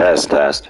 Test, test.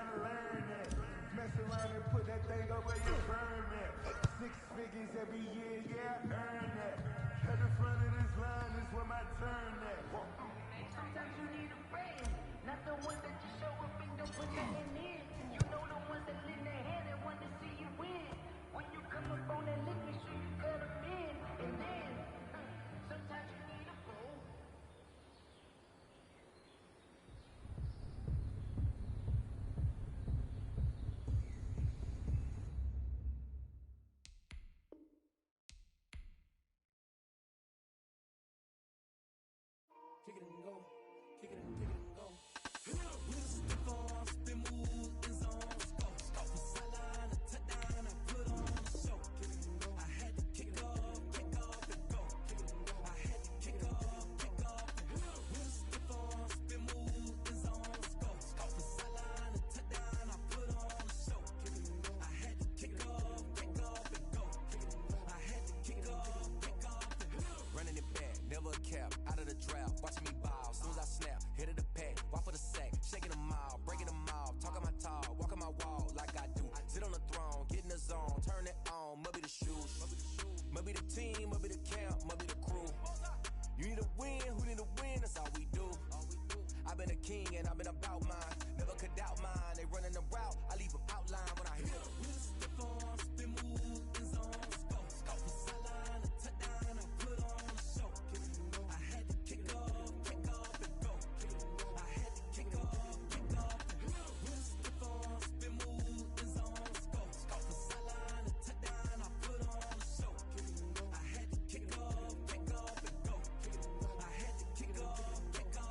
to learn that. Mess around and put that thing up where you burn that. 6 figures every year, yeah, I earn that. At the front of this line is where my turn at. Sometimes you need a friend, not the one that you show up and don't put nothing in. You know the ones that lend their hand and want to see you win. When you come up on that lick, make sure you cut them in. And then, sometimes you need a fool. Kick it and go. Kick it and go. With stiff arm, spin move in zone. Go from sideline to touchdown. I put on a show. I had to kick off and go. I had to kick off and go. With stiff arm, spin move in zone. Go from sideline to touchdown. I put on a show. I had to kick off and go. I had to kick off and go. Running it back, never a cap, out of the draft, watching me ball, soon as I snap, hit of the pack, walk for the sack, shaking them all, breaking them all, talking my talk, walking my wall like I do, sit on the throne, get in the zone, turn it on, must be the shoes, must be the team, must be the camp, must be the crew, you need to win, who need to win, that's all we do, I've been a king and I've been about mine, never could doubt mine, they running the route, I leave them outline when I hit them. With a stiff arm, spin move in zone. Go from sideline to touchdown. I put on a show. I had to kick off and go. I had to kick off and go. With a stiff arm, spin move in zone. Go from sideline to touchdown. I put on a show. I had to kick off and go. I had to kick off and go.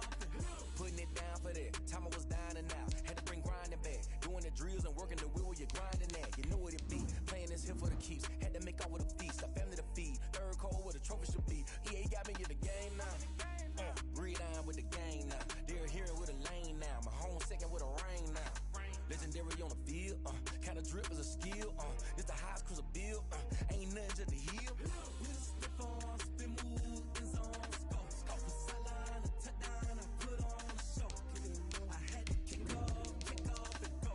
Putting it down for that. Time I was down and out. Had to bring grinding back. Doing the drills and working the wheel you're grinding at. You know what it be. Playing this here for the keeps. Had to make out with a feast. A family to feed. Third cold where the trophy should be. EA got me in the game now. Breathe down with the game now. They're here with a lane now. My home second with a rain now. Legendary on the field. Kinda drip is a skill. It's the highest cruiser bill. Ain't nothing just the hill. With a stiff arm, spin move in zone. Go from sideline to touchdown. I put on a show. I had to kick off and go.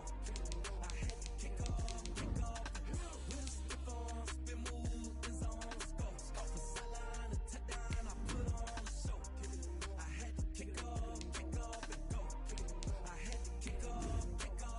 I had to kick off and go. With a stiff arm, spin move in zone. Go from sideline to touchdown. I put on a show. I had to kick off and go. I had to kick off and go.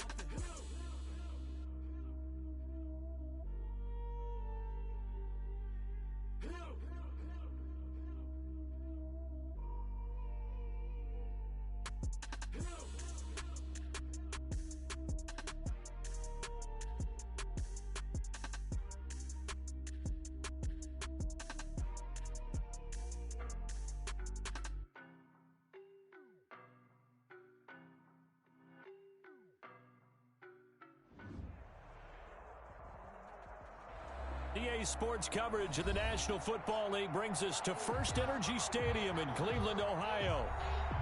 EA Sports coverage of the National Football League brings us to First Energy Stadium in Cleveland, Ohio.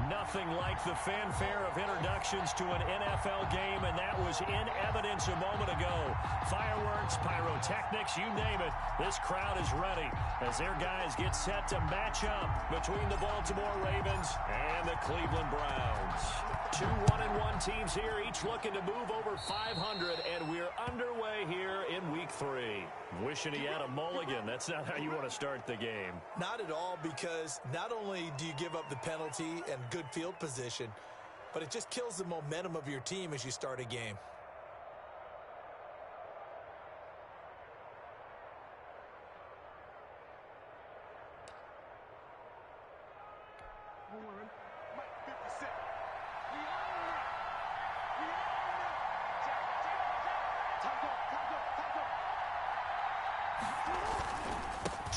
Nothing like the fanfare of introductions to an NFL game, and that was in evidence a moment ago. Fireworks, pyrotechnics, you name it. This crowd is ready as their guys get set to match up between the Baltimore Ravens and the Cleveland Browns. Two 1-1 teams here, each looking to move over 500, and we're underway here in Week 3. Wishing he had a mulligan. That's not how you want to start the game. Not at all, because not only do you give up the penalty and good field position, but it just kills the momentum of your team as you start a game.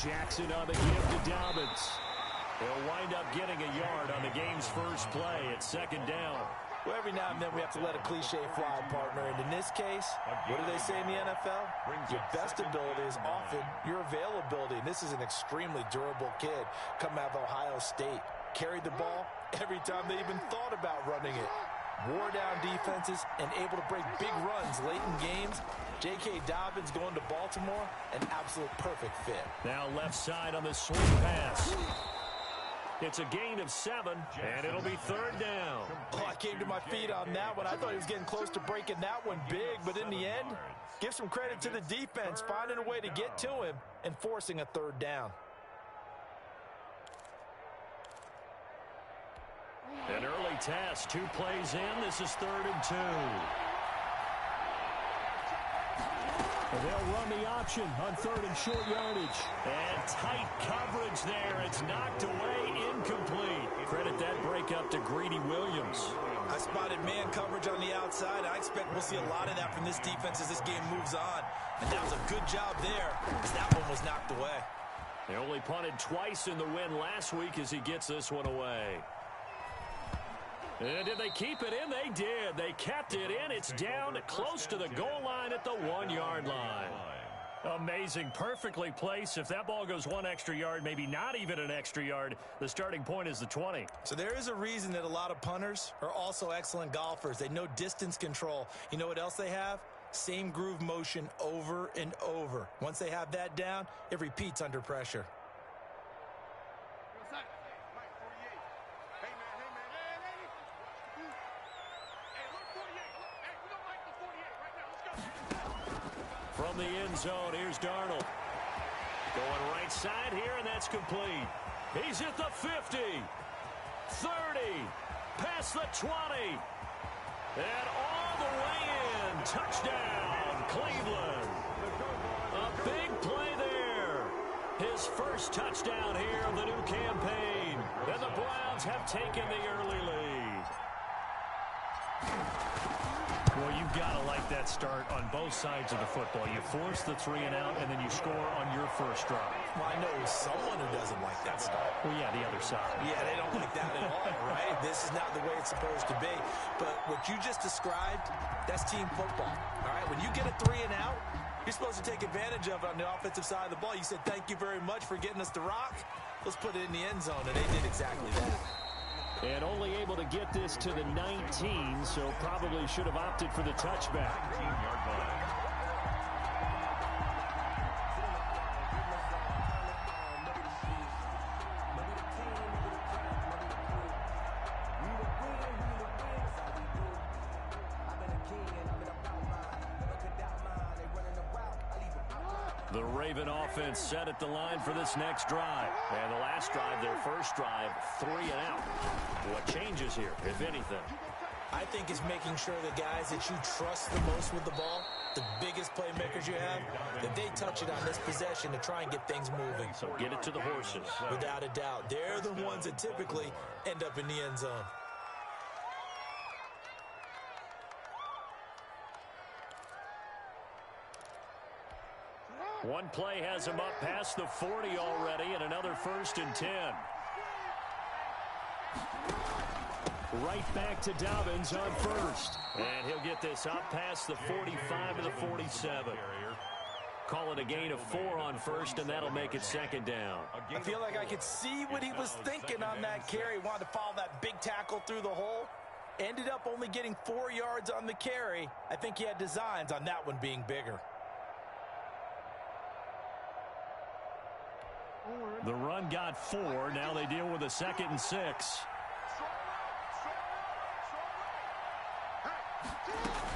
Jackson on the give to Dobbins. They'll wind up getting a yard on the game's first play at second down. Well, every now and then we have to let a cliche fly, partner. And in this case, what do they say in the NFL? Your best ability is often your availability. And this is an extremely durable kid coming out of Ohio State. Carried the ball every time they even thought about running it. Wore down defenses and able to break big runs late in games. J.K. Dobbins going to Baltimore, an absolute perfect fit. Now left side on the swing pass. It's a gain of 7, and it'll be 3rd down. Oh, I came to my feet on that one. I thought he was getting close to breaking that one big, but in the end, give some credit to the defense, finding a way to get to him and forcing a 3rd down. An early test, 2 plays in. This is 3rd and 2. And they'll run the option on 3rd and short yardage. And tight coverage there. It's knocked away, incomplete. Credit that breakup to Greedy Williams. I spotted man coverage on the outside. I expect we'll see a lot of that from this defense as this game moves on. And that was a good job there as that one was knocked away. They only punted twice in the win last week as he gets this one away. And did they keep it in? They did. They kept it in. It's down close to the goal line at the 1-yard line. Amazing. Perfectly placed. If that ball goes 1 extra yard, maybe not even an extra yard, the starting point is the 20. So there is a reason that a lot of punters are also excellent golfers. They know distance control. You know what else they have? Same groove motion over and over. Once they have that down, it repeats under pressure. From the end zone, here's Darnold. Going right side here, and that's complete. He's at the 50, 30, past the 20, and all the way in. Touchdown, Cleveland. A big play there. His first touchdown here of the new campaign. And the Browns have taken the early lead. Well, you've got to like that start on both sides of the football. You force the 3 and out, and then you score on your first drive. Well, I know someone who doesn't like that start. Well, yeah, the other side. Yeah, they don't like that at all, right? This is not the way it's supposed to be. But what you just described, that's team football, all right? When you get a 3 and out, you're supposed to take advantage of it on the offensive side of the ball. You said, thank you very much for getting us the rock. Let's put it in the end zone, and they did exactly that. And only able to get this to the 19, so probably should have opted for the touchback. The Raven offense set at the line for this next drive. And the last drive, their first drive, 3 and out. What changes here, if anything? I think it's making sure the guys that you trust the most with the ball, the biggest playmakers you have, that they touch it on this possession to try and get things moving. So get it to the horses. Without a doubt. They're the ones that typically end up in the end zone. One play has him up past the 40 already, and another 1st and 10. Right back to Dobbins on 1st. And he'll get this up past the 45 to the 47. Call it a gain of 4 on 1st, and that'll make it 2nd down. I feel like I could see what he was thinking on that carry. Wanted to follow that big tackle through the hole. Ended up only getting 4 yards on the carry. I think he had designs on that one being bigger. The run got 4. Now they deal with a 2nd and 6.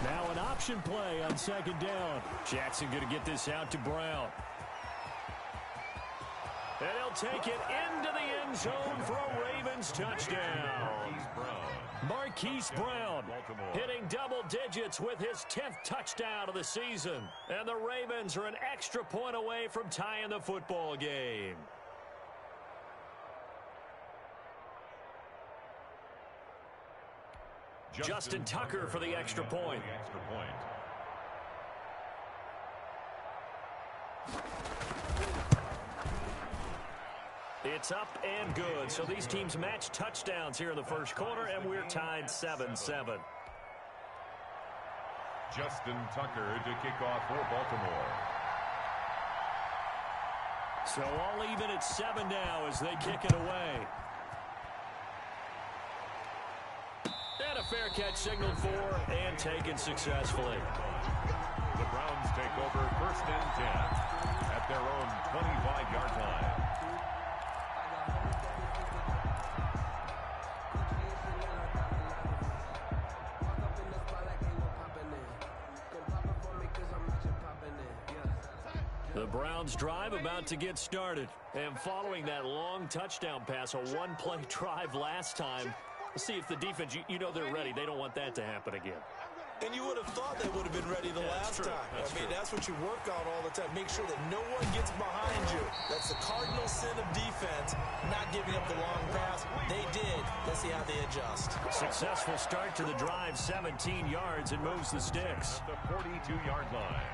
Now an option play on 2nd down. Jackson going to get this out to Brown. And he'll take it into the end zone for a Ravens touchdown. Marquise Brown hitting double digits with his 10th touchdown of the season. And the Ravens are an extra point away from tying the football game. Justin Tucker for the extra point. It's up and good. So these teams match touchdowns here in the first quarter, and we're tied 7-7. Justin Tucker to kick off for Baltimore. So all even at 7 now as they kick it away. And a fair catch signaled for and taken successfully. The Browns take over 1st and 10 at their own 25-yard line. The Browns drive about to get started. And following that long touchdown pass, a one-play drive last time, let's see if the defense, you know they're ready. They don't want that to happen again. And you would have thought they would have been ready the last time. That's what you work on all the time. Make sure that no one gets behind you. That's the cardinal sin of defense, not giving up the long pass. They did. Let's see how they adjust. Successful start to the drive, 17 yards, and moves the sticks. At the 42-yard line.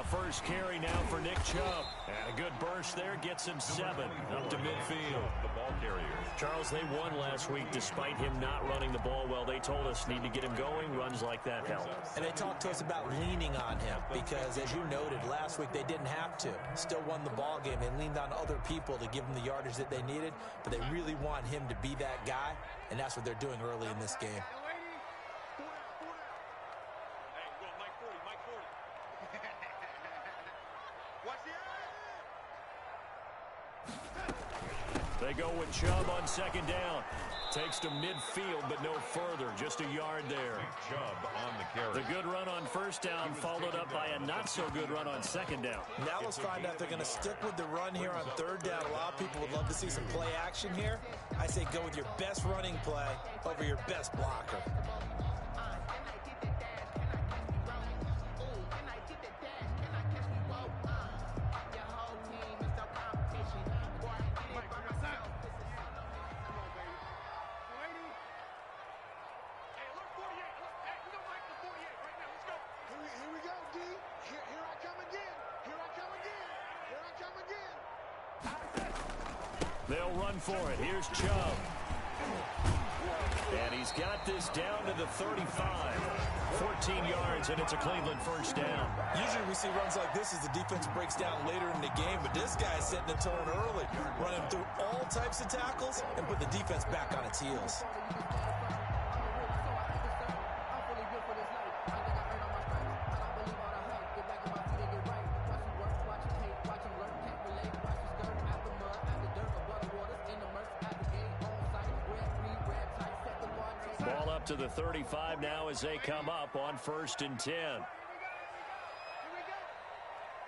First carry now for Nick Chubb. And a good burst there gets him 7 up to midfield. The ball carrier. Charles, they won last week despite him not running the ball well. They told us need to get him going. Runs like that help. And they talked to us about leaning on him because, as you noted, last week they didn't have to. Still won the ball game. They leaned on other people to give them the yardage that they needed, but they really want him to be that guy, and that's what they're doing early in this game. They go with Chubb on second down. Takes to midfield, but no further. Just a yard there. Chubb on the carry. The good run on first down followed up by a not-so-good run on second down. Now let's find out if they're going to stick with the run here on third down. A lot of people would love to see some play action here. I say go with your best running play over your best blocker. They'll run for it. Here's Chubb. And he's got this down to the 35. 14 yards, and it's a Cleveland first down. Usually we see runs like this as the defense breaks down later in the game, but this guy's setting the tone early, running through all types of tackles and put the defense back on its heels. To the 35 now as they come up on 1st and 10. Here we go.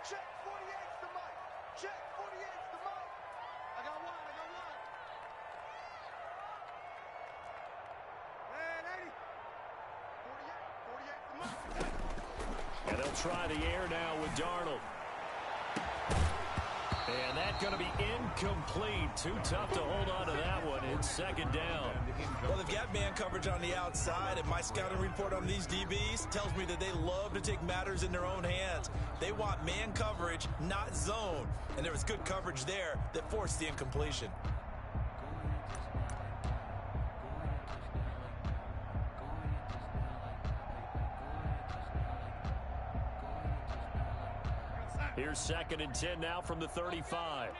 Check 48's the mic. Check 48's the mic. I got one. Man, 80. 48's the mic. And they'll try the air now with Darnold. And that's going to be incomplete. Too tough to hold on to that one. It's second down. Well, they've got man coverage on the outside, and my scouting report on these DBs tells me that they love to take matters in their own hands. They want man coverage, not zone. And there was good coverage there that forced the incompletion. Here's 2nd and 10 now from the 35.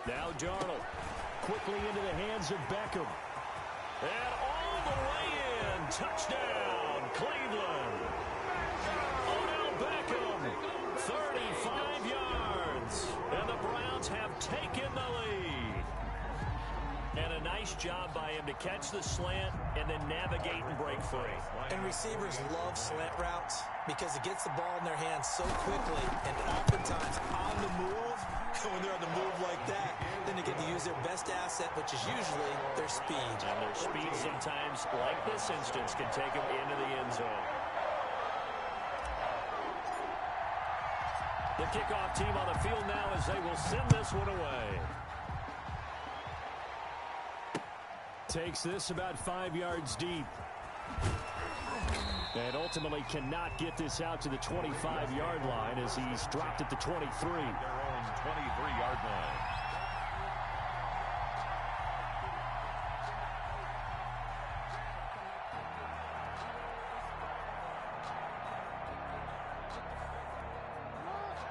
Now Darnold quickly into the hands of Beckham. And all the way in. Touchdown, Cleveland. Odell Beckham, 35 yards. And the Browns have taken the lead. And a nice job by him to catch the slant and then navigate and break free. And receivers love slant routes because it gets the ball in their hands so quickly and oftentimes on the move. When they're on the move like that, then they get to use their best asset, which is usually their speed. And their speed sometimes, like this instance, can take them into the end zone. The kickoff team on the field now as they will send this one away. Takes this about 5 yards deep. And ultimately cannot get this out to the 25-yard line as he's dropped at the 23. Their own 23-yard line.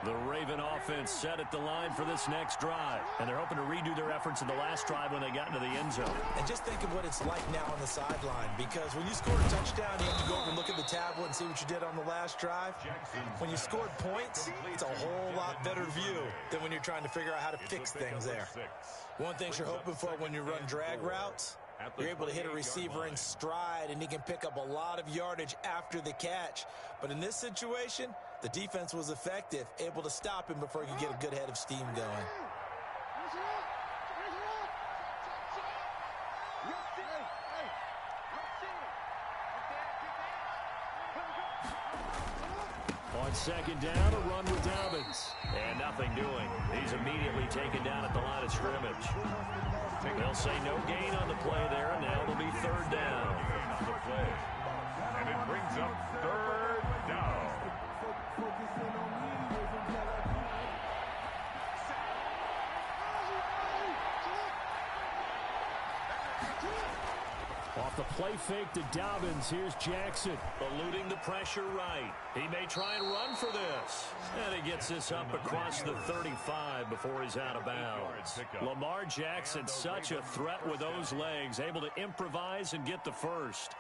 The Raven offense set at the line for this next drive. And they're hoping to redo their efforts in the last drive when they got into the end zone. And just think of what it's like now on the sideline, because when you score a touchdown, you have to go over and look at the tablet and see what you did on the last drive. When you scored points, it's a whole lot better view than when you're trying to figure out how to fix things there. One thing you're hoping for when you run drag routes, you're able to hit a receiver in stride, and he can pick up a lot of yardage after the catch. But in this situation, the defense was effective, able to stop him before he could get a good head of steam going. On second down, a run with Dobbins. And nothing doing. He's immediately taken down at the line of scrimmage. They'll say no gain on the play there, and now it'll be third down. And it brings up third down. Off the play fake to Dobbins, here's Jackson. Eluding the pressure right. He may try and run for this. And he gets this up across the 35 before he's out of bounds. Lamar Jackson, such a threat with those legs, able to improvise and get the first.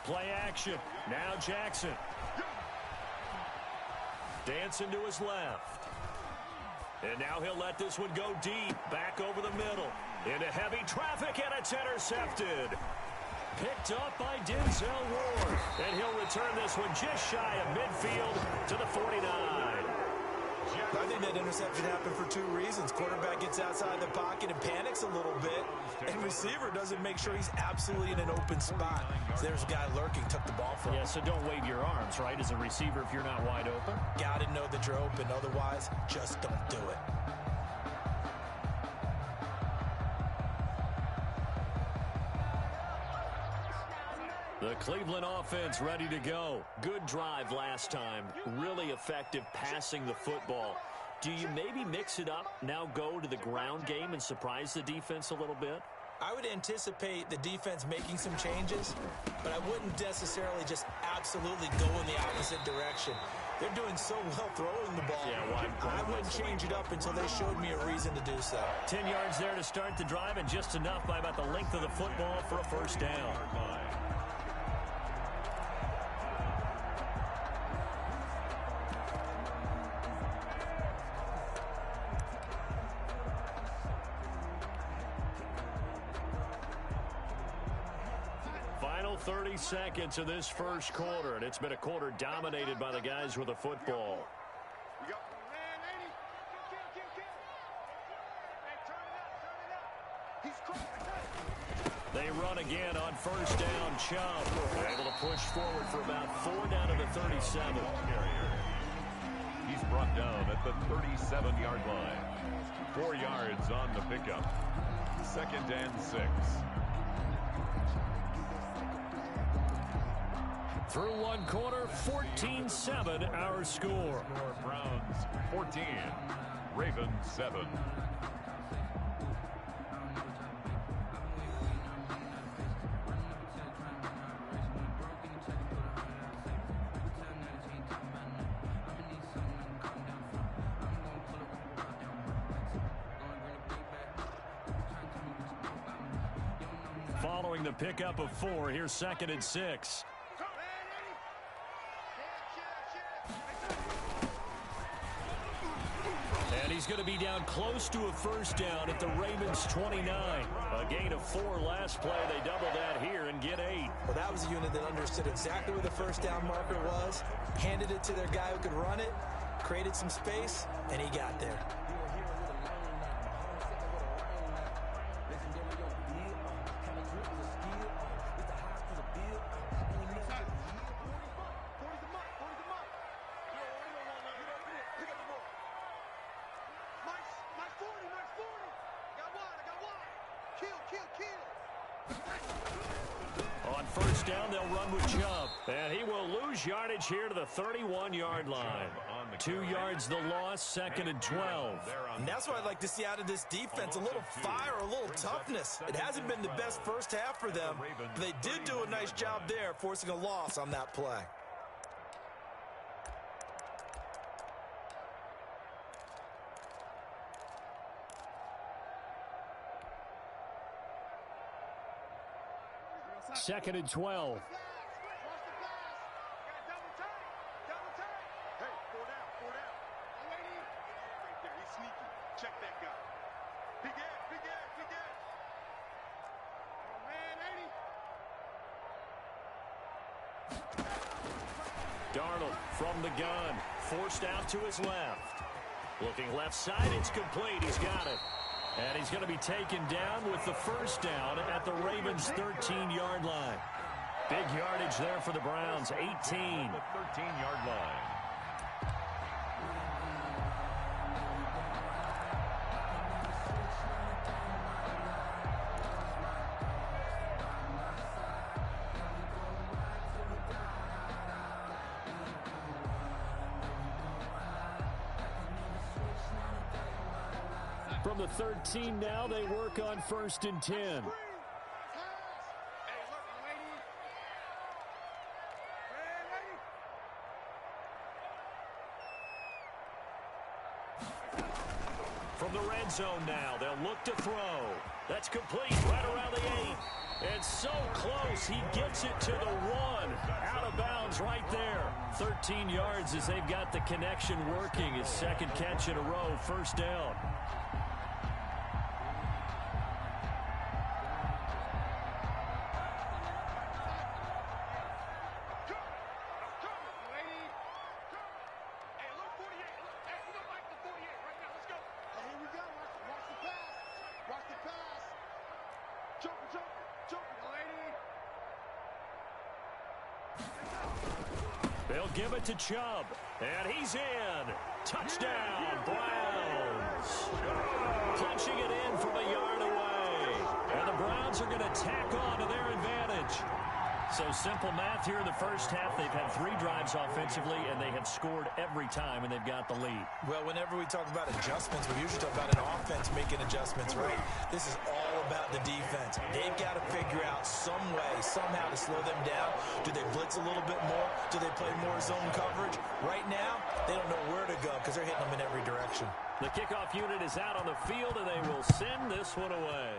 Play action. Now Jackson. Dancing to his left. And now he'll let this one go deep. Back over the middle. Into heavy traffic, and it's intercepted. Picked up by Denzel Ward. And he'll return this one just shy of midfield to the 49. I think that interception happened for two reasons. Quarterback gets outside the pocket and panics a little bit, and receiver doesn't make sure he's absolutely in an open spot. So there's a guy lurking, took the ball from him. Yeah, so don't wave your arms, right, as a receiver if you're not wide open. Got to know that you're open. Otherwise, just don't do it. The Cleveland offense ready to go. Good drive last time. Really effective passing the football. Do you maybe mix it up, now go to the ground game and surprise the defense a little bit? I would anticipate the defense making some changes, but I wouldn't necessarily just absolutely go in the opposite direction. They're doing so well throwing the ball. Yeah, I wouldn't change it up until they showed me a reason to do so. 10 yards there to start the drive, and just enough by about the length of the football for a first down. Final 30 seconds of this first quarter, and it's been a quarter dominated by the guys with the football. They run again on first down. Chubb able to push forward for about 4 down to the 37. He's brought down at the 37-yard line. 4 yards on the pickup. 2nd and 6. Through one quarter, 14-7 our score. Browns 14, Ravens 7. Following the pickup of 4, here's 2nd and 6. And he's going to be down close to a first down at the Ravens 29. A gain of 4 last play. They double that here and get 8. Well, that was a unit that understood exactly where the first down marker was, handed it to their guy who could run it, created some space, and he got there. On first down, they'll run with Chubb. And he will lose yardage here to the 31-yard line. 2 yards the loss, 2nd and 12. And that's what I'd like to see out of this defense, a little fire, a little toughness. It hasn't been the best first half for them, but they did do a nice job there, forcing a loss on that play. Second and 12. Check that guy. Big ass, big ass, big ass. Oh, man, 80. Darnold from the gun, forced out to his left. Looking left side, it's complete. He's got it. And he's going to be taken down with the first down at the Ravens' 13-yard line. Big yardage there for the Browns, 18. The 13-yard line. From the 13 now, they work on 1st and 10. From the red zone now, they'll look to throw. That's complete right around the 8. And so close, he gets it to the 1. Out of bounds right there. 13 yards as they've got the connection working. His second catch in a row, first down. They'll give it to Chubb, and he's in. Touchdown, Browns. Punching it in from a yard away. And the Browns are going to tack on to their advantage. So simple math here in the first half. They've had 3 drives offensively, and they have scored every time, and they've got the lead. Well, whenever we talk about adjustments, we usually talk about an offense making adjustments, right? This is all about the defense. They've got to figure out some way, somehow to slow them down. Do they blitz a little bit more? Do they play more zone coverage? Right now, they don't know where to go because they're hitting them in every direction. The kickoff unit is out on the field, and they will send this one away.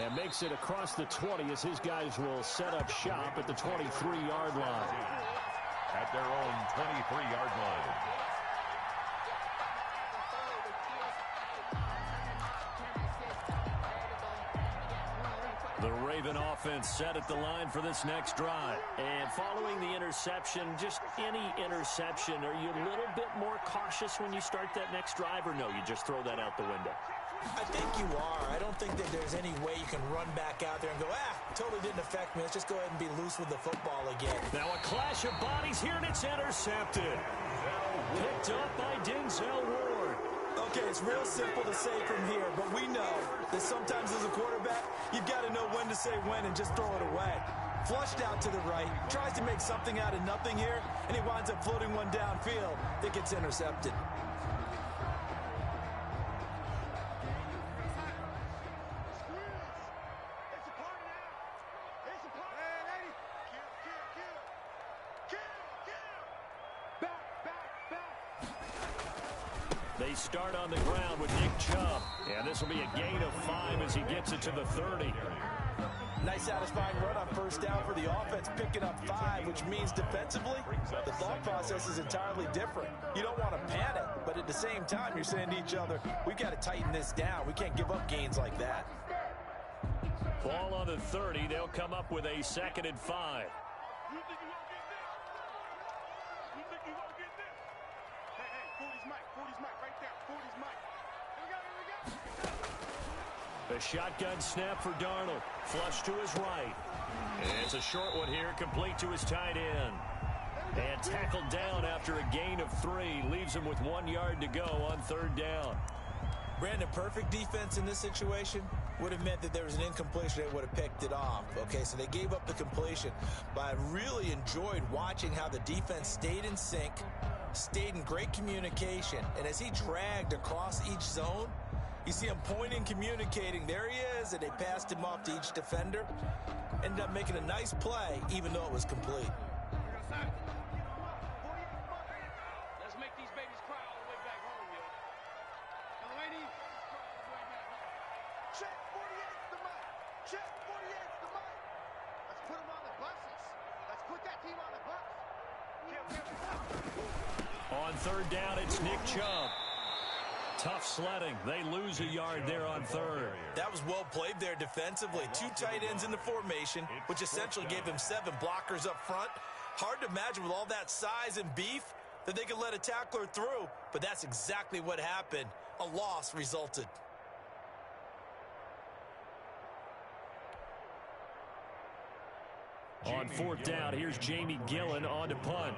And makes it across the 20 as his guys will set up shop at the 23-yard line. At their own 23-yard line. The Raven offense set at the line for this next drive. And following the interception, just any interception, are you a little bit more cautious when you start that next drive, or no, you just throw that out the window? I think you are. I don't think that there's any way you can run back out there and go, totally didn't affect me. Let's just go ahead and be loose with the football again. Now a clash of bodies here, and it's intercepted. Picked up by Denzel Ward. Okay, it's real simple to say from here, but we know that sometimes as a quarterback, you've got to know when to say when and just throw it away. Flushed out to the right, tries to make something out of nothing here, and he winds up floating one downfield that gets intercepted. They start on the ground with Nick Chubb. And this will be a gain of 5 as he gets it to the 30. Nice satisfying run on first down for the offense, picking up 5, which means defensively, the thought process is entirely different. You don't want to panic, but at the same time, you're saying to each other, we've got to tighten this down. We can't give up gains like that. Ball on the 30. They'll come up with a 2nd and 5. A shotgun snap for Darnold. Flush to his right. And it's a short one here, complete to his tight end. And tackled down after a gain of 3. Leaves him with 1 yard to go on 3rd down. Brandon, perfect defense in this situation would have meant that there was an incompletion. They would have picked it off. Okay, so they gave up the completion. But I really enjoyed watching how the defense stayed in sync, stayed in great communication. And as he dragged across each zone, you see him pointing, communicating. There he is, and they passed him off to each defender. Ended up making a nice play, even though it was complete. Let's make these babies cry all the way back home, yo. And ladies, Check 48's the mic. Check 48's the mic. Let's put them on the buses. Let's put that team on the bus. On third down, it's Nick Chubb. Tough sledding. They lose a yard there on third. That was well played there defensively. 2 tight ends in the formation, which essentially gave them 7 blockers up front. Hard to imagine with all that size and beef that they could let a tackler through, but that's exactly what happened. A loss resulted. On fourth down, here's Jamie Gillen on to punt.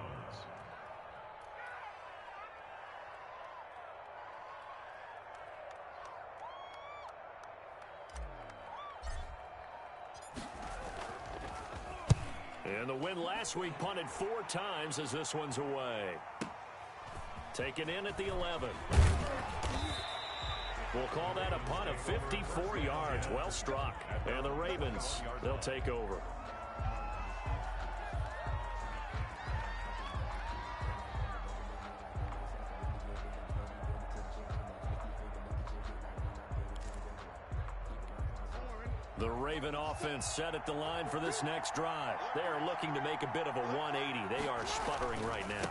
And the win last week punted 4 times as this one's away. Taken in at the 11. We'll call that a punt of 54 yards. Well struck. And the Ravens, they'll take over. The Raven offense set at the line for this next drive. They are looking to make a bit of a 180. They are sputtering right now.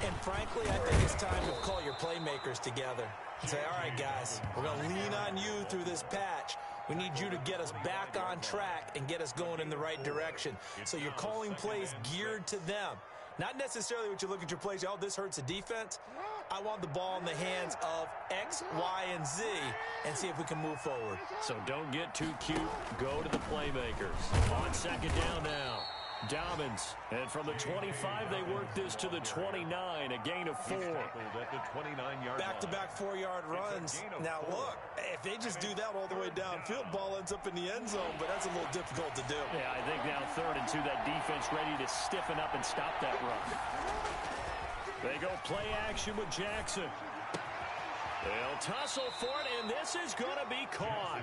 And frankly, I think it's time to call your playmakers together and say, all right, guys, we're going to lean on you through this patch. We need you to get us back on track and get us going in the right direction. So you're calling plays geared to them. Not necessarily what you look at your plays, oh, this hurts the defense. I want the ball in the hands of X, Y, and Z and see if we can move forward. So don't get too cute. Go to the playmakers. On second down now. Dobbins. And from the 25, they work this to the 29, a gain of 4. At the 29-yard Back-to-back 4-yard runs. Now, look, if they just do that all the way downfield, ball ends up in the end zone, but that's a little difficult to do. Yeah, I think now 3rd and 2, that defense ready to stiffen up and stop that run. They go play action with Jackson. They'll tussle for it, and this is going to be caught.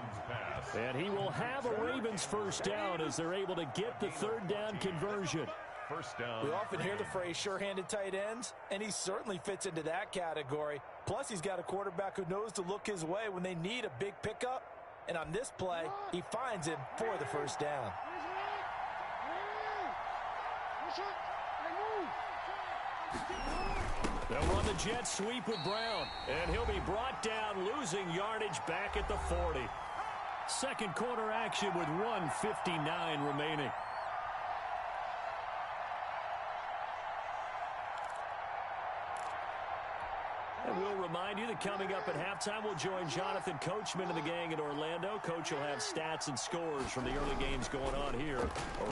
And he will have a Ravens first down as they're able to get the 3rd down conversion. First down. We often hear the phrase sure-handed tight ends, and he certainly fits into that category. Plus, he's got a quarterback who knows to look his way when they need a big pickup. And on this play, he finds him for the first down. They'll run the jet sweep with Brown, and he'll be brought down, losing yardage back at the 40. Second quarter action with 1:59 remaining. And we'll remind you that coming up at halftime, we'll join Jonathan Coachman and the gang in Orlando. Coach will have stats and scores from the early games going on here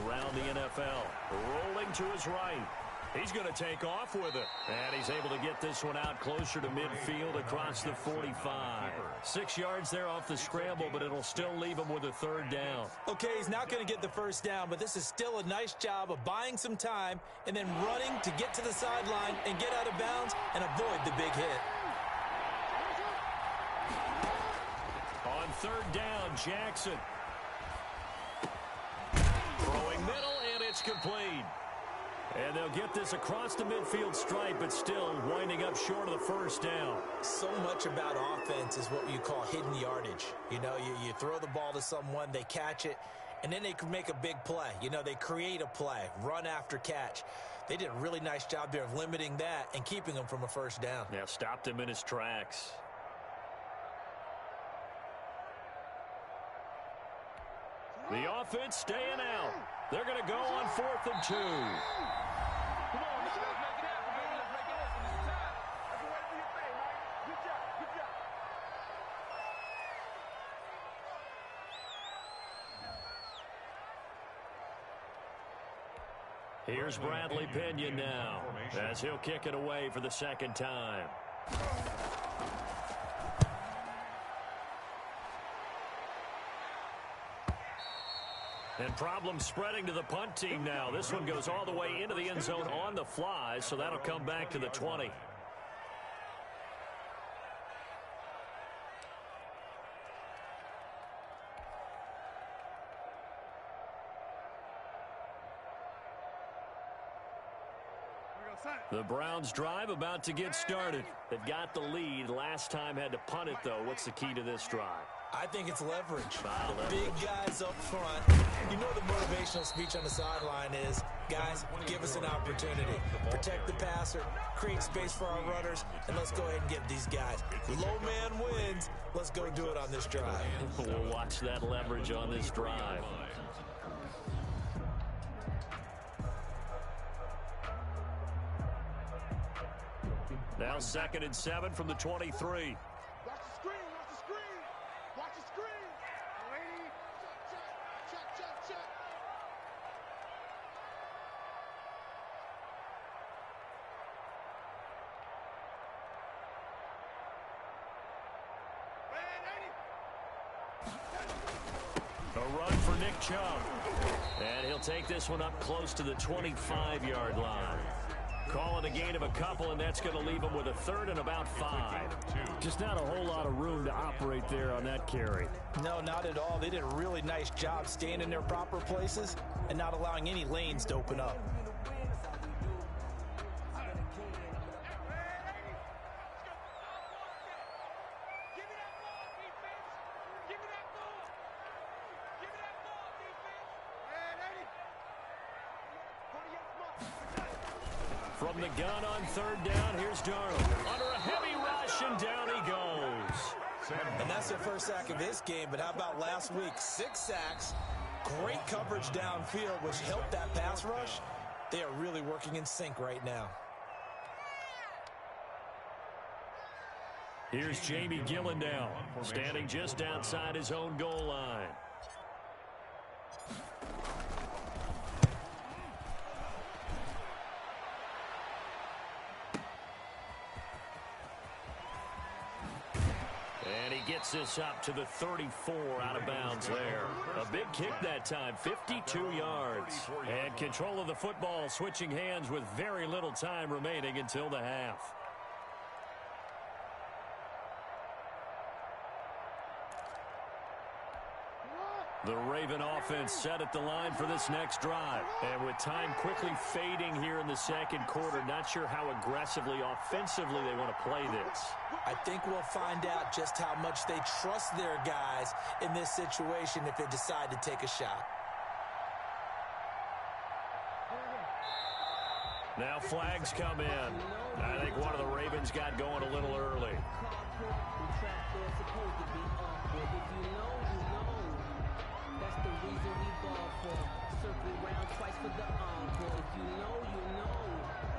around the NFL. Rolling to his right. He's going to take off with it. And he's able to get this one out closer to midfield across the 45. 6 yards there off the scramble, but it'll still leave him with a 3rd down. Okay, he's not going to get the first down, but this is still a nice job of buying some time and then running to get to the sideline and get out of bounds and avoid the big hit. On 3rd down, Jackson. Throwing middle, and it's complete. And they'll get this across the midfield stripe, but still winding up short of the first down. So much about offense is what you call hidden yardage. You know, you throw the ball to someone, they catch it, and then they can make a big play. You know, they create a play, run after catch. They did a really nice job there of limiting that and keeping him from a first down. Yeah, stopped him in his tracks. The offense staying out. They're going to go on 4th and 2. Here's Bradley Pinion now as he'll kick it away for the 2nd time. And problems spreading to the punt team now. This one goes all the way into the end zone on the fly, so that'll come back to the 20. The Browns drive about to get started. They've got the lead. Last time had to punt it, though. What's the key to this drive? I think it's leverage. Leverage. Big guys up front. You know the motivational speech on the sideline is, guys, give us an opportunity. Protect the passer, create space for our runners, and let's go ahead and get these guys. Low man wins. Let's go do it on this drive. We'll watch that leverage on this drive. Now 2nd and 7 from the 23. Watch the screen, watch the screen, watch the screen. Ready? Check. A run for Nick Chubb. And he'll take this one up close to the 25-yard line. Calling a gain of a couple, and that's going to leave him with a 3rd and about 5. Just not a whole lot of room to operate there on that carry. No, not at all. They did a really nice job staying in their proper places and not allowing any lanes to open up. From the gun on 3rd down, here's Darnold. Under a heavy rush, and down he goes. And that's their first sack of this game, but how about last week? 6 sacks, great coverage downfield, which helped that pass rush. They are really working in sync right now. Here's Jamie Gillendown, standing just outside his own goal line. Gets this up to the 34 out of bounds there. A big kick that time, 52 yards. And control of the football switching hands with very little time remaining until the half. The Raven offense set at the line for this next drive. And with time quickly fading here in the 2nd quarter, not sure how aggressively, offensively they want to play this. I think we'll find out just how much they trust their guys in this situation if they decide to take a shot. Now flags come in. I think one of the Ravens got going a little early.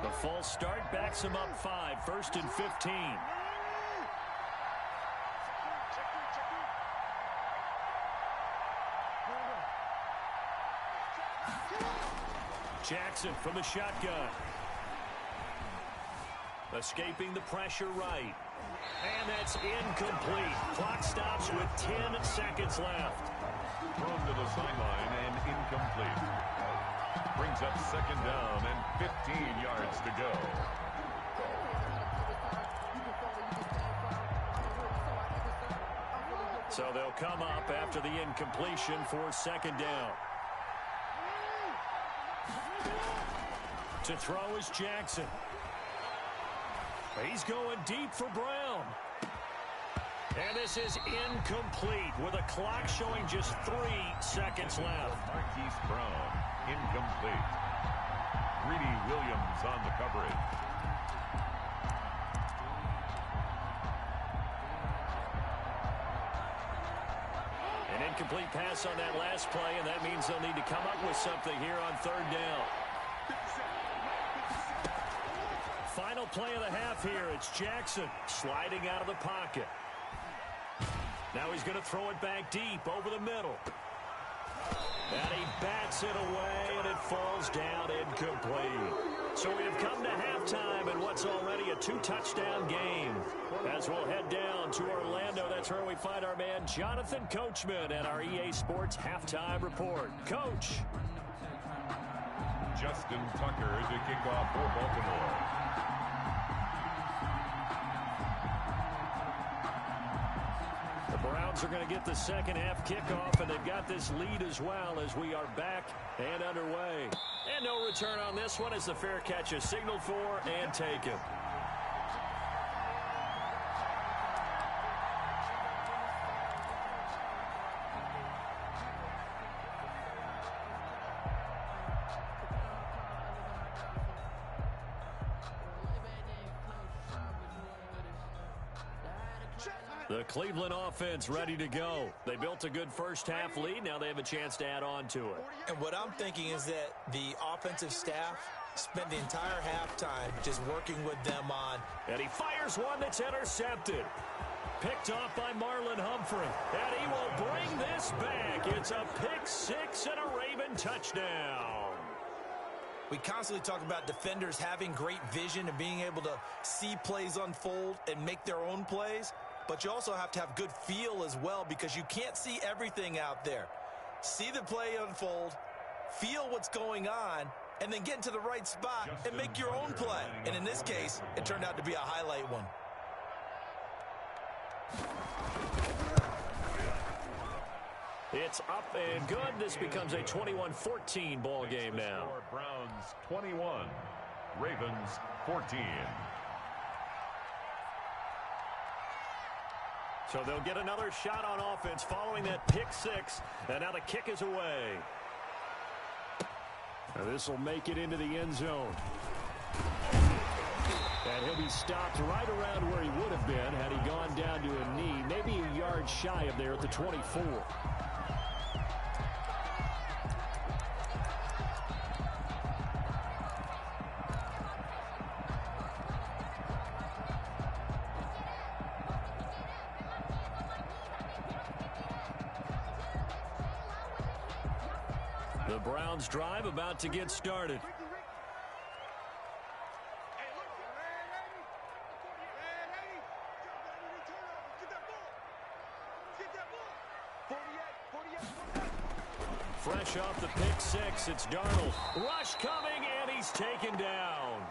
The false start backs him up 5, 1st and 15. Jackson from the shotgun. Escaping the pressure right. And that's incomplete. Clock stops with 10 seconds left. Thrown to the sideline and incomplete. Brings up 2nd down and 15 yards to go. So they'll come up after the incompletion for 2nd down. To throw is Jackson. He's going deep for Brown. And this is incomplete with a clock showing just 3 seconds left. Marquise Brown, incomplete. Greedy Williams on the coverage. An incomplete pass on that last play, and that means they'll need to come up with something here on 3rd down. Final play of the half here. It's Jackson sliding out of the pocket. Now he's going to throw it back deep over the middle. And he bats it away, and it falls down incomplete. So we have come to halftime in what's already a 2-touchdown game. As we'll head down to Orlando, that's where we find our man Jonathan Coachman at our EA Sports Halftime Report. Coach. Justin Tucker to kick off for Baltimore. The Browns are going to get the second half kickoff, and they've got this lead as well as we are back and underway. And no return on this one as the fair catch is signaled for and taken. The Cleveland offense ready to go. They built a good first half lead. Now they have a chance to add on to it. And what I'm thinking is that the offensive staff spent the entire halftime just working with them on. And he fires one that's intercepted. Picked off by Marlon Humphrey. And he will bring this back. It's a pick six and a Raven touchdown. We constantly talk about defenders having great vision and being able to see plays unfold and make their own plays. But you also have to have good feel as well because you can't see everything out there. See the play unfold, feel what's going on, and then get into the right spot and make your own play. And in this case, it turned out to be a highlight one. It's up and good. This becomes a 21-14 ball game now. Browns 21, Ravens 14. So they'll get another shot on offense following that pick six. And now the kick is away. This will make it into the end zone. And he'll be stopped right around where he would have been had he gone down to a knee, maybe a yard shy of there at the 24. The Browns drive about to get started. Fresh off the pick six, it's Darnold. Rush coming, and he's taken down.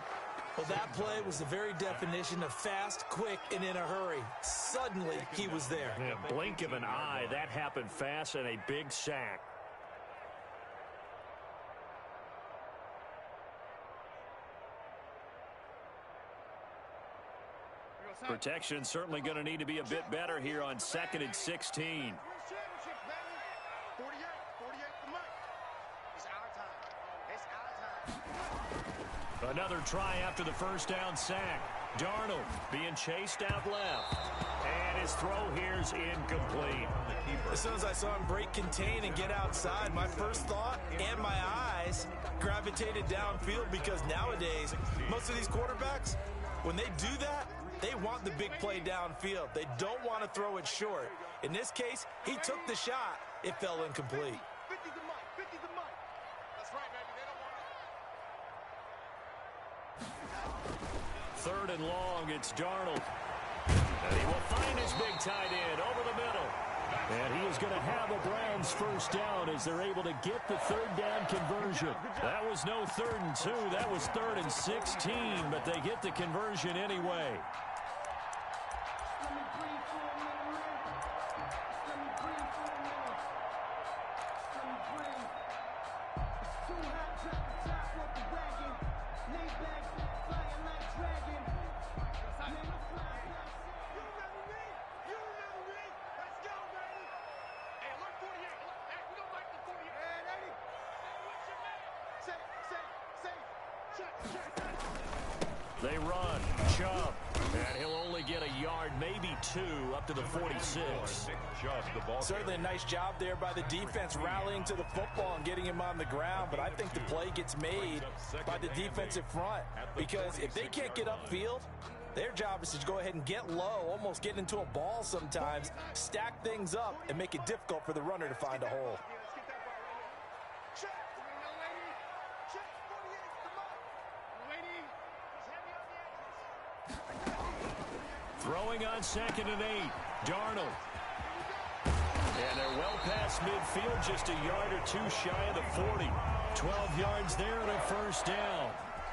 Well, that play was the very definition of fast, quick, and in a hurry. Suddenly, he was there. In a blink of an eye, that happened fast and a big sack. Protection certainly going to need to be a bit better here on 2nd and 16. Another try after the first down sack. Darnold being chased out left. And his throw here's incomplete. As soon as I saw him break contain and get outside, my first thought and my eyes gravitated downfield because nowadays, most of these quarterbacks, when they do that, they want the big play downfield. They don't want to throw it short. In this case, he took the shot. It fell incomplete. 50's the mic. 50's the mic. That's right, baby. They don't want it. 3rd and long, it's Darnold. And he will find his big tight end over the middle. And he is going to have a Browns first down as they're able to get the 3rd down conversion. That was no 3rd and 2. That was 3rd and 16, but they get the conversion anyway. They run. Chubb. And he'll only get a yard, maybe 2, up to the 46. Certainly a nice job there by the defense rallying to the football and getting him on the ground. But I think the play gets made by the defensive front. Because if they can't get upfield, their job is to go ahead and get low, almost get into a ball sometimes, stack things up, and make it difficult for the runner to find a hole. Check. Check 48's the mark. Lady, he's heavy on the edges. Throwing on 2nd and 8. Darnold. And they're well past midfield, just a yard or two shy of the 40. 12 yards there and a first down.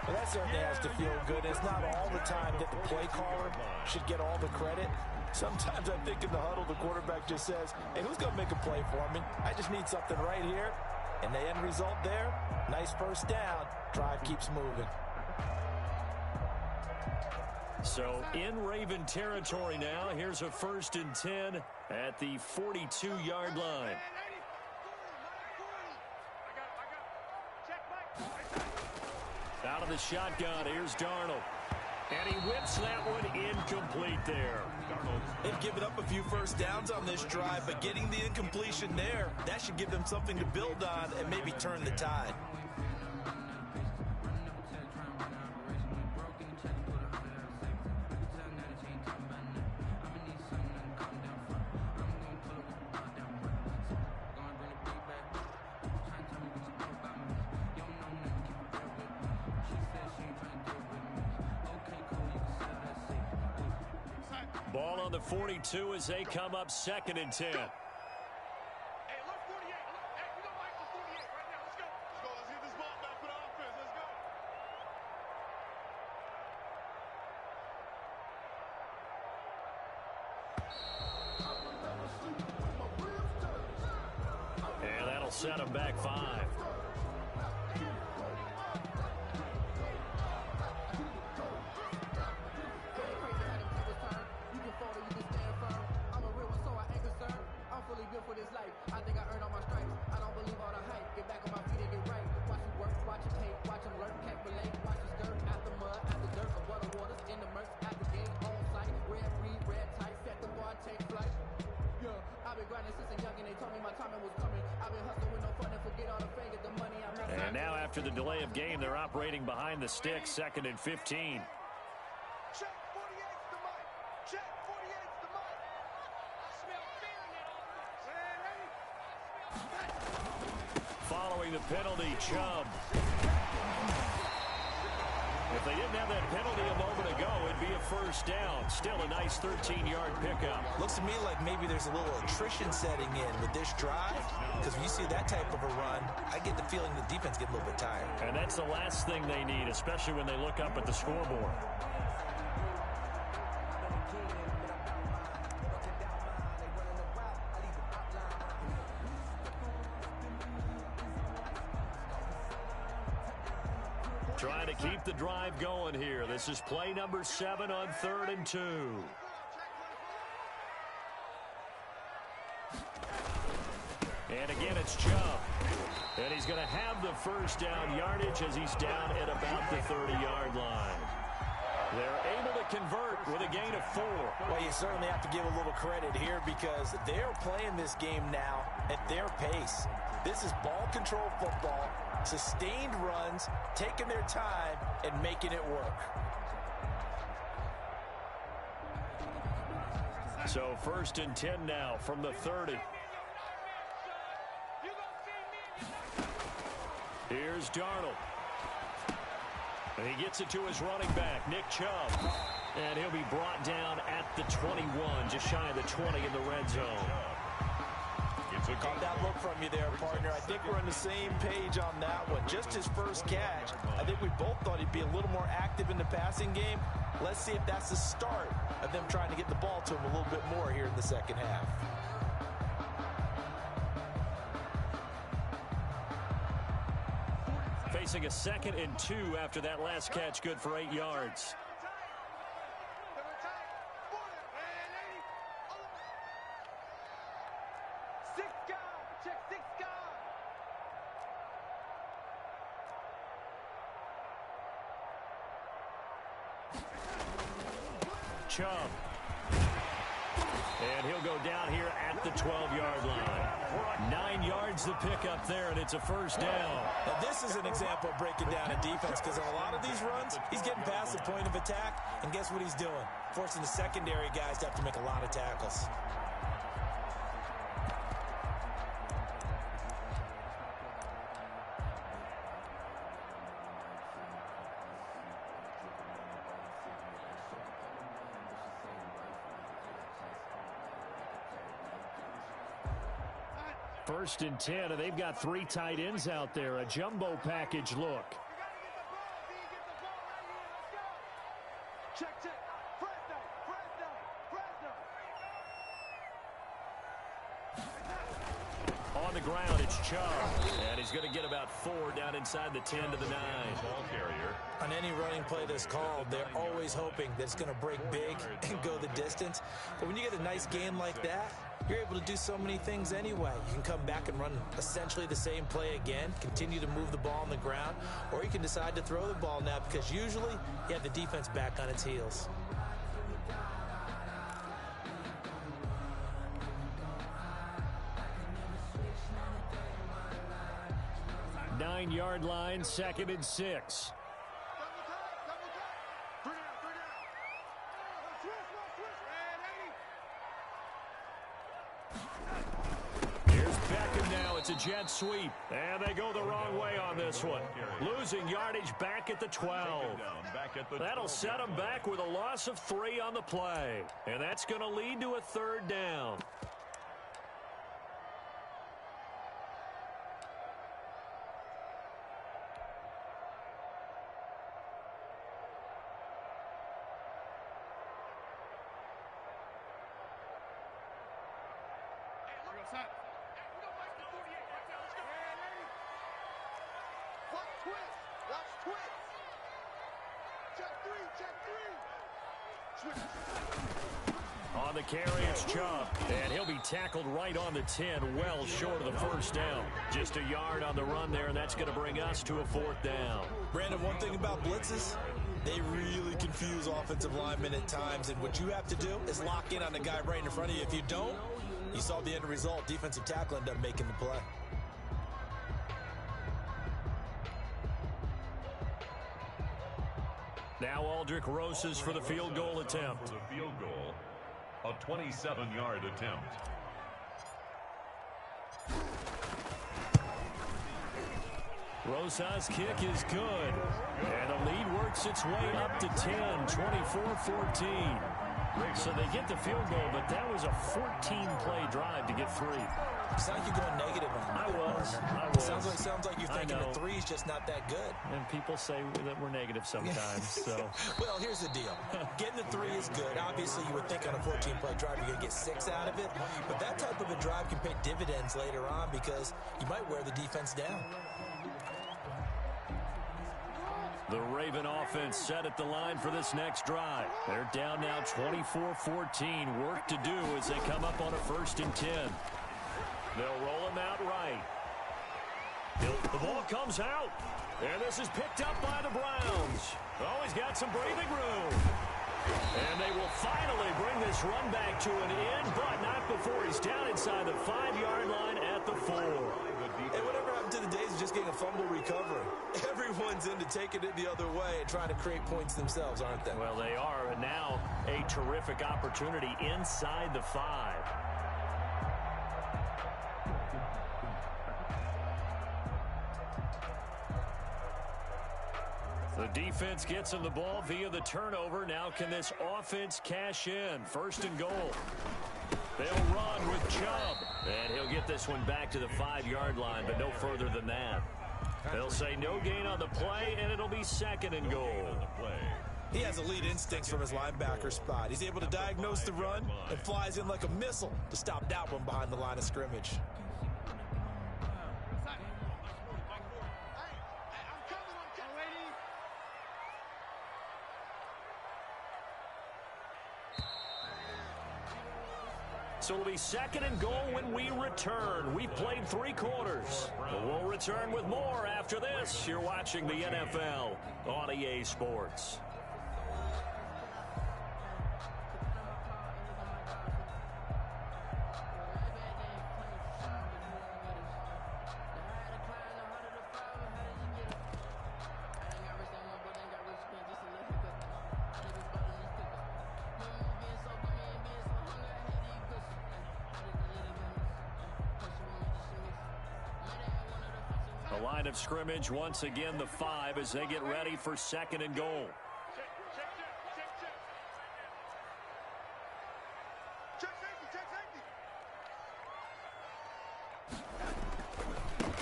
Well, that certainly has to feel good. It's not all the time that the play caller should get all the credit. Sometimes I think in the huddle, the quarterback just says, hey, who's going to make a play for me? I just need something right here. And the end result there, nice first down. Drive keeps moving. So in Raven territory now. Here's a 1st and 10 at the 42-yard line. Out of the shotgun, here's Darnold. And he whips that one incomplete there. They've given up a few first downs on this drive, but getting the incompletion there, that should give them something to build on and maybe turn the tide. Ball on the 42 as they come up 2nd and 10. Hey, look, 48. Look, hey, we don't like the 48 right now. Let's go. Let's go. Let's get this ball back for the offense. Let's go. And that'll set them back 5. For this life, I think I earned all my stripes. I don't believe all the hype. Get back on my feet and get right. Watch you work, watch you take, watch them lurk, can't relate. Watch you skirt at the mud, at the dirt, above the waters, in the murks, at the game, on site. Red free, red tight, set the bar, take flight. Yeah, I've been grinding since a young and they told me my timing was coming. I've been hustling with no fun and forget all the fame, get the money I make. And now after the delay of game, they're operating behind the sticks, 2nd and 15. Check 48's the mark. Check 48's the mark. I smell fear in that offense. Following the penalty, Chubb. If they didn't have that penalty a moment ago, it'd be a first down. Still a nice 13-yard pickup. Looks to me like maybe there's a little attrition setting in with this drive, because when you see that type of a run, I get the feeling the defense get a little bit tired. And that's the last thing they need, especially when they look up at the scoreboard. Trying to keep the drive going here. This is play number 7 on 3rd and 2. And again, it's Chubb. And he's going to have the first down yardage as he's down at about the 30-yard line. They're able to convert with a gain of 4. Well, you certainly have to give a little credit here because they're playing this game now at their pace. This is ball control football, sustained runs, taking their time, and making it work. So 1st and 10 now from the 30. Here's Darnold. And he gets it to his running back, Nick Chubb. And he'll be brought down at the 21, just shy of the 20 in the red zone. Caught that look from you there, partner. I think we're on the same page on that one. Just his first catch. I think we both thought he'd be a little more active in the passing game. Let's see if that's the start of them trying to get the ball to him a little bit more here in the second half. Facing a 2nd and 2 after that last catch, good for 8 yards. Chubb. And he'll go down here at the 12-yard line. 9 yards to pick up there, and it's a first down. Now, this is an example of breaking down a defense because on a lot of these runs, he's getting past the point of attack, and guess what he's doing? Forcing the secondary guys to have to make a lot of tackles. 1st and 10, and they've got 3 tight ends out there. A jumbo package look. Check, check. Fresno, Fresno, Fresno. On the ground, it's Chubb. And he's going to get about 4 down inside the 10 to the 9. Ball carrier. On any running play that's called, they're always hoping that it's going to break big and go the distance. But when you get a nice gain like that, you're able to do so many things anyway. You can come back and run essentially the same play again, continue to move the ball on the ground, or you can decide to throw the ball now because usually you have the defense back on its heels. Nine-yard line, 2nd and 6. Here's Beckham now. It's a jet sweep. And they go the wrong way on this one. Losing yardage back at the 12. That'll set them back with a loss of 3 on the play. And that's going to lead to a 3rd down. On the carry, it's Chubb. And he'll be tackled right on the 10, well short of the 1st down. Just a yard on the run there, and that's going to bring us to a 4th down. Brandon, one thing about blitzes, they really confuse offensive linemen at times, and what you have to do is lock in on the guy right in front of you. If you don't, you saw the end result. Defensive tackle ended up making the play. Now Aldrich Rosas for the field goal attempt. For the field goal, a 27-yard attempt. Rosas' kick is good. And the lead works its way up to 10, 24-14. So they get the field goal, but that was a 14-play drive to get 3. It's like you're going negative on I that. was. Sounds like you're thinking the 3's just not that good. And people say that we're negative sometimes. So, well, here's the deal. Getting the 3 is good. Obviously, you would think on a 14-play drive you're going to get 6 out of it. But that type of a drive can pay dividends later on because you might wear the defense down. the Raven offense set at the line for this next drive. They're down now 24-14. Work to do as they come up on a 1st and 10. They'll roll him out right. The ball comes out. And this is picked up by the Browns. Oh, he's got some breathing room. And they will finally bring this run back to an end, but not before he's down inside the 5-yard line at the 4. And whatever happened to the days of just getting a fumble recovery? Everyone's into taking it the other way and trying to create points themselves, aren't they? Well, they are. And now a terrific opportunity inside the 5. The defense gets him the ball via the turnover. Now can this offense cash in? 1st and goal. They'll run with Chubb. And he'll get this one back to the 5-yard line, but no further than that. They'll say no gain on the play, and it'll be 2nd and goal. He has elite instincts from his linebacker spot. He's able to diagnose the run and flies in like a missile to stop that one behind the line of scrimmage. So it'll be 2nd and goal when we return. We've played 3 quarters. We'll return with more after this. You're watching the NFL on EA Sports. The line of scrimmage, once again, the 5 as they get ready for 2nd and goal.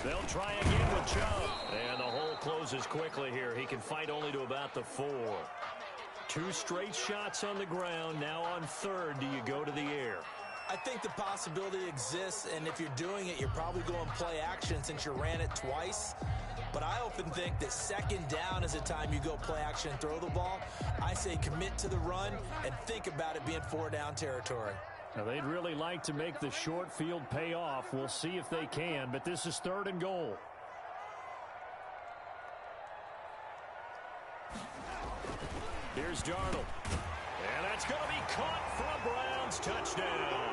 They'll try again with Chubb. And the hole closes quickly here. He can fight only to about the 4. 2 straight shots on the ground. Now on third, do you go to the air? I think the possibility exists, and if you're doing it, you're probably going play action since you ran it twice. But I often think that second down is the time you go play action and throw the ball. I say commit to the run and think about it being 4-down territory. Now, they'd really like to make the short field pay off. We'll see if they can, but this is 3rd and goal. Here's Darnold. And that's going to be caught for a Browns touchdown.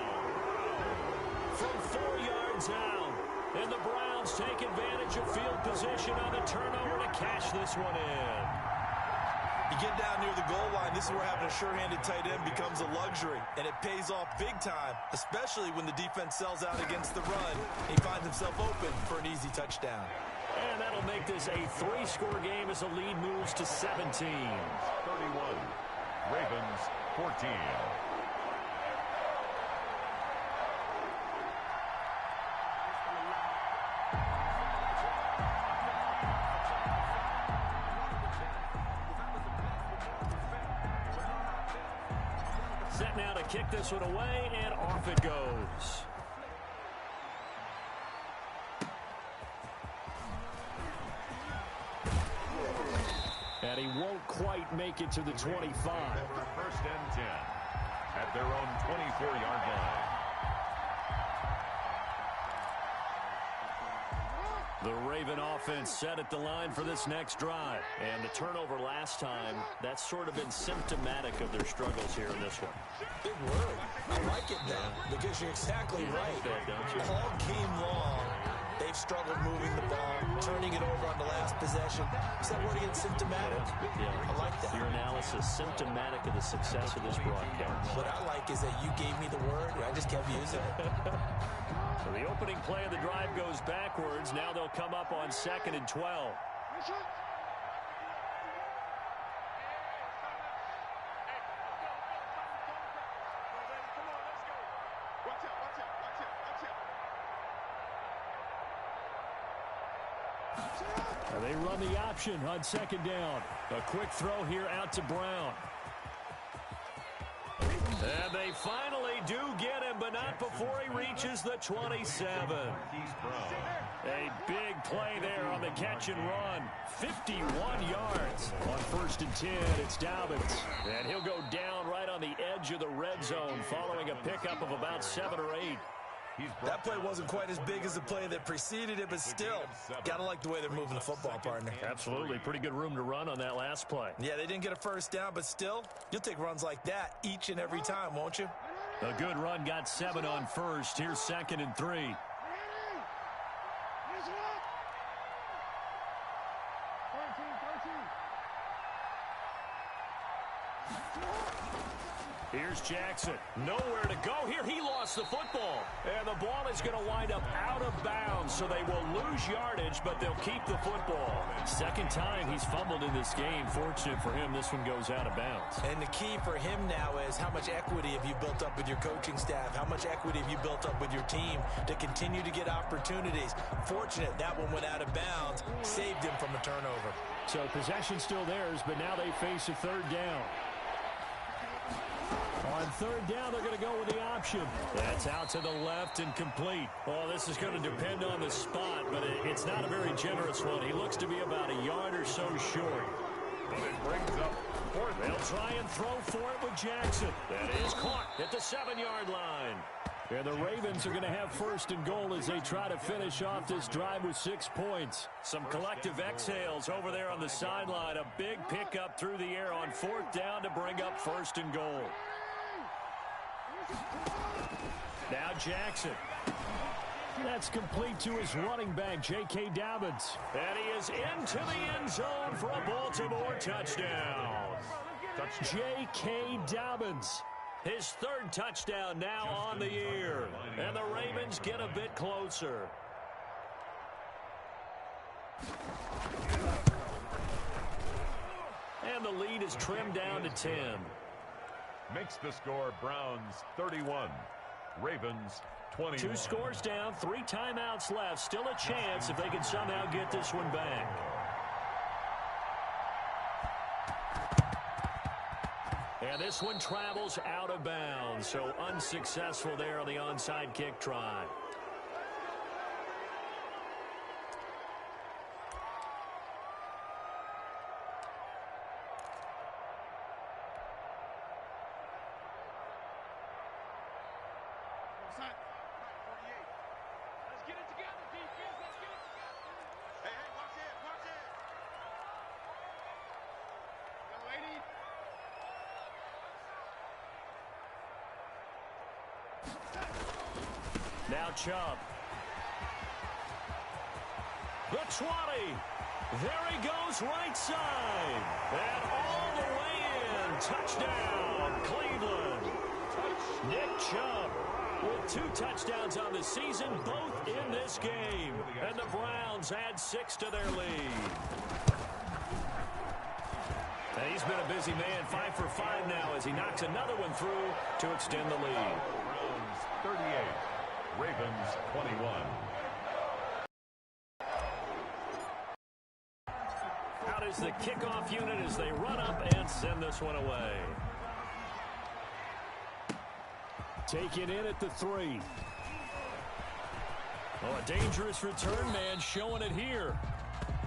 From 4 yards out. And the Browns take advantage of field position on the turnover to cash this one in. You get down near the goal line, this is where having a sure-handed tight end becomes a luxury. And it pays off big time, especially when the defense sells out against the run. He finds himself open for an easy touchdown. And that'll make this a 3-score game as the lead moves to 17. 31. Ravens 14. Set now to kick this one away, and off it goes. And he won't quite make it to the 25. First and 10 at their own 24-yard line. The Raven offense set at the line for this next drive. And the turnover last time, that's sort of been symptomatic of their struggles here in this one. Big word. I like it now because you're exactly right. All game long, they've struggled moving the ball, turning it over on the last possession. Is that word again, symptomatic? Yeah. I like that. Your analysis, symptomatic of the success of this broadcast. What I like is that you gave me the word, and I just kept using it. So the opening play of the drive goes backwards. Now they'll come up on 2nd and 12. And they run the option on 2nd down. A quick throw here out to Brown. And they finally do get him, but not before he reaches the 27. A big play there on the catch and run. 51 yards. On 1st and 10, it's Dobbins. And he'll go down right on the edge of the red zone following a pickup of about 7 or 8. That play wasn't quite as big as the play that preceded it, but still, gotta like the way they're moving the football, partner. Absolutely. Pretty good room to run on that last play. Yeah, they didn't get a first down, but still, you'll take runs like that each and every time, won't you? A good run got 7 on 1st. Here's 2nd and 3. Here's Jackson. Nowhere to go here. He lost the football. And the ball is going to wind up out of bounds, so they will lose yardage, but they'll keep the football. 2nd time he's fumbled in this game. Fortunate for him, this one goes out of bounds. And the key for him now is how much equity have you built up with your coaching staff? How much equity have you built up with your team to continue to get opportunities? Fortunate that one went out of bounds, saved him from a turnover. So possession still theirs, but now they face a 3rd down. On 3rd down, they're going to go with the option. That's out to the left and complete. Well, this is going to depend on the spot, but it's not a very generous one. He looks to be about a yard or so short. But it brings up 4th. They'll try and throw for it with Jackson. That is caught at the 7-yard line. And the Ravens are going to have 1st and goal as they try to finish off this drive with 6 points. Some collective exhales over there on the sideline. A big pickup through the air on 4th down to bring up 1st and goal. Now Jackson. That's complete to his running back, J.K. Dobbins. And he is into the end zone for a Baltimore touchdown. J.K. Dobbins. His 3rd touchdown now on the year. And the Ravens get a bit closer. And the lead is trimmed down to 10. Makes the score Browns 31, Ravens 21. 2 scores down, 3 timeouts left. Still a chance if they can somehow get this one back. And this one travels out of bounds, so unsuccessful there on the onside kick try. Now Chubb. The 20. There he goes right side. And all the way in. Touchdown, Cleveland. Nick Chubb with 2 touchdowns on the season, both in this game. And the Browns add 6 to their lead. And he's been a busy man, 5 for 5 now as he knocks another one through to extend the lead. Browns 38. Ravens 21. Out is the kickoff unit as they run up and send this one away. Taken in at the 3. Oh, a dangerous return man showing it here.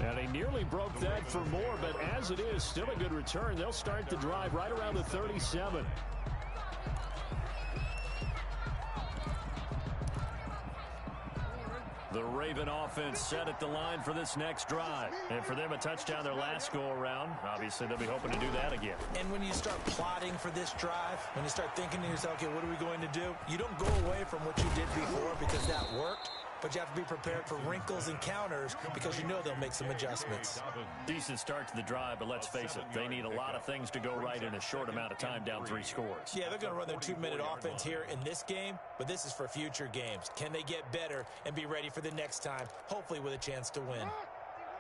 And he nearly broke that for more, but as it is, still a good return. They'll start the drive right around the 37. The Raven offense set at the line for this next drive. And for them, a touchdown their last go-around. Obviously, they'll be hoping to do that again. And when you start plotting for this drive, when you start thinking to yourself, okay, what are we going to do? You don't go away from what you did before because that worked. But you have to be prepared for wrinkles and counters because you know they'll make some adjustments. Decent start to the drive, but let's face it, they need a lot of things to go right in a short amount of time down 3 scores. Yeah, they're going to run their 2-minute offense here in this game, but this is for future games. Can they get better and be ready for the next time, hopefully with a chance to win?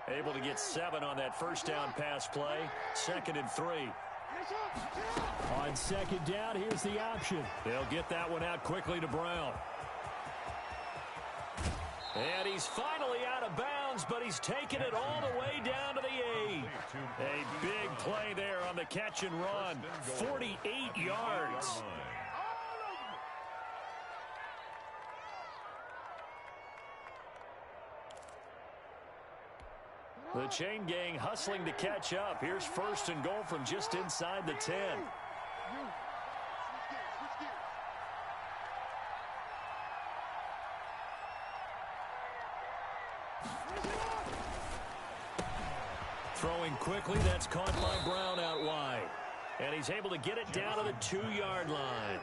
Able to get 7 on that first down pass play, 2nd and 3. On 2nd down, here's the option. They'll get that one out quickly to Brown. And he's finally out of bounds, but he's taken it all the way down to the 8. A big play there on the catch and run. 48 yards. The chain gang hustling to catch up. Here's 1st and goal from just inside the 10. Throwing quickly, that's caught by Brown out wide. And he's able to get it down to the 2-yard line.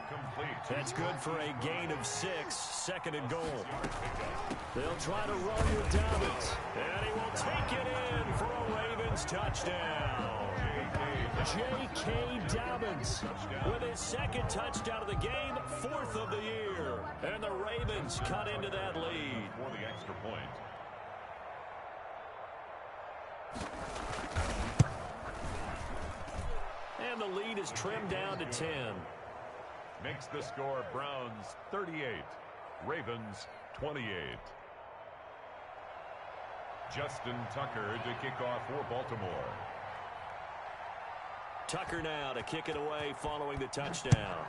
That's good for a gain of 6, 2nd and goal. They'll try to run with Dobbins. And he will take it in for a Ravens touchdown. J.K. Dobbins with his 2nd touchdown of the game, 4th of the year. And the Ravens cut into that lead. For the extra point. And the lead is trimmed down to 10. Makes the score Browns 38, Ravens 28. Justin Tucker to kick off for Baltimore. Tucker now to kick it away following the touchdown.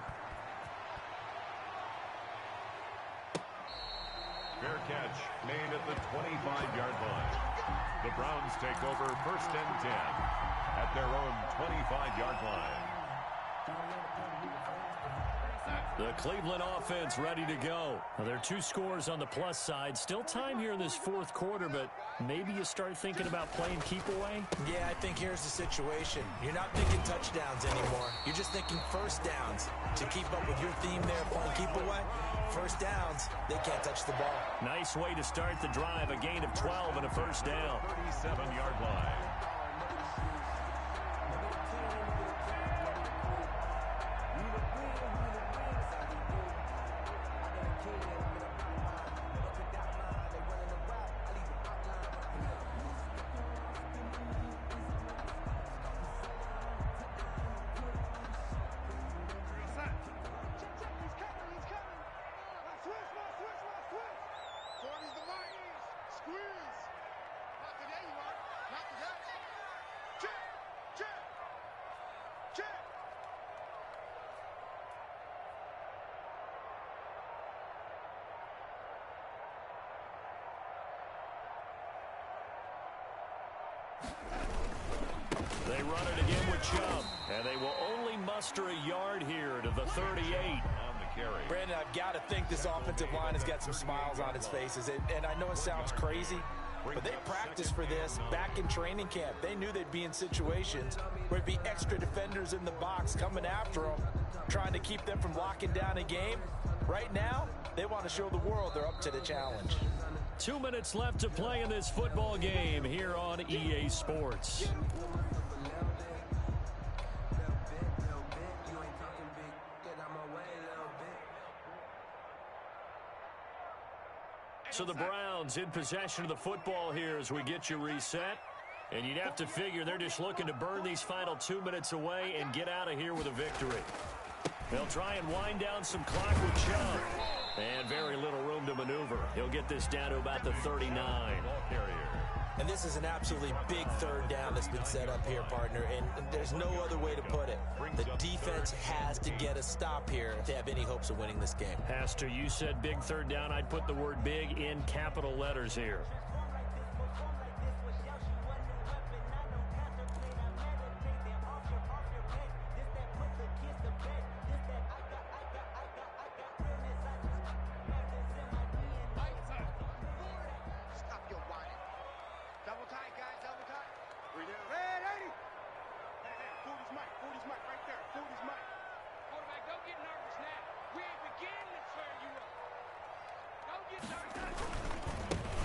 Fair catch made at the 25-yard line. The Browns take over 1st and 10 at their own 25-yard line. The Cleveland offense ready to go. Well, there are 2 scores on the plus side. Still time here in this 4th quarter, but maybe you start thinking about playing keep away? Yeah, I think here's the situation. You're not thinking touchdowns anymore. You're just thinking 1st downs. To keep up with your theme there, playing keep away, 1st downs, they can't touch the ball. Nice way to start the drive. A gain of 12 and a 1st down. 37-yard line. They run it again with Chubb, and they will only muster a yard here to the 38. On the carry. Brandon, I've got to think this offensive line has got some smiles on its faces. And I know it sounds crazy, but they practiced for this back in training camp. They knew they'd be in situations where there'd be extra defenders in the box coming after them, trying to keep them from locking down a game. Right now, they want to show the world they're up to the challenge. 2 minutes left to play in this football game here on EA Sports. So the Browns in possession of the football here as we get you reset. And you'd have to figure they're just looking to burn these final 2 minutes away and get out of here with a victory. They'll try and wind down some clock with Chubb. And very little room to maneuver. He'll get this down to about the 39. And this is an absolutely big third down that's been set up here, partner. And there's no other way to put it. The defense has to get a stop here if they have any hopes of winning this game. Pastor, you said big third down. I'd put the word big in capital letters here.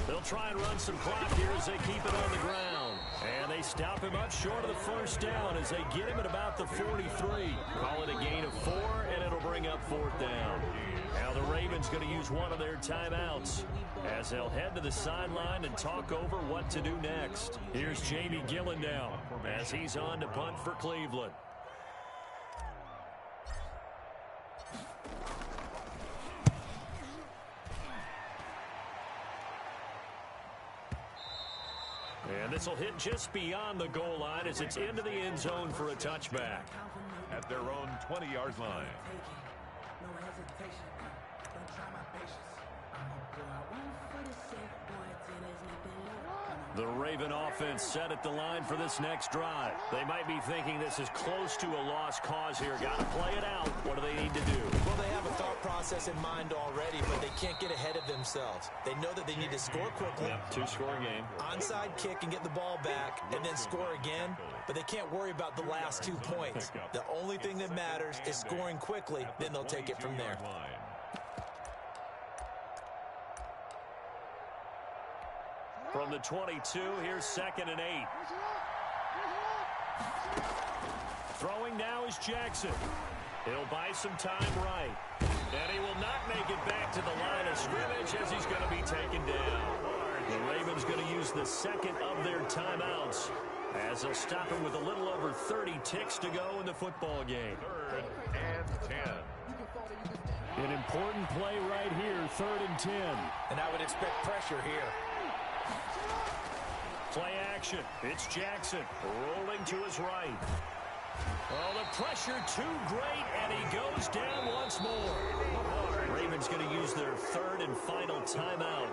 They'll try and run some clock here as they keep it on the ground. And they stop him up short of the first down as they get him at about the 43. Call it a gain of 4, and it'll bring up 4th down. Now the Ravens going to use one of their timeouts as they'll head to the sideline and talk over what to do next. Here's Jamie Gillen now as he's on to punt for Cleveland. And this will hit just beyond the goal line as it's into the end zone for a touchback. At their own 20-yard line. The Raven offense set at the line for this next drive. They might be thinking this is close to a lost cause here. Got to play it out. What do they need to do? Well, they have a thought process in mind already, but they can't get ahead of themselves. They know that they need to score quickly. Yep, 2-score game. Onside kick and get the ball back and then score again, but they can't worry about the last 2 points. The only thing that matters is scoring quickly, then they'll take it from there. From the 22, here's 2nd and 8. Throwing now is Jackson. He'll buy some time right. And he will not make it back to the line of scrimmage as he's going to be taken down. The Ravens going to use the second of their timeouts as they'll stop him with a little over 30 ticks to go in the football game. 3rd and 10. An important play right here, 3rd and 10. And I would expect pressure here. Play action. It's Jackson rolling to his right. Oh, the pressure too great, and he goes down once more. Ravens going to use their 3rd and final timeout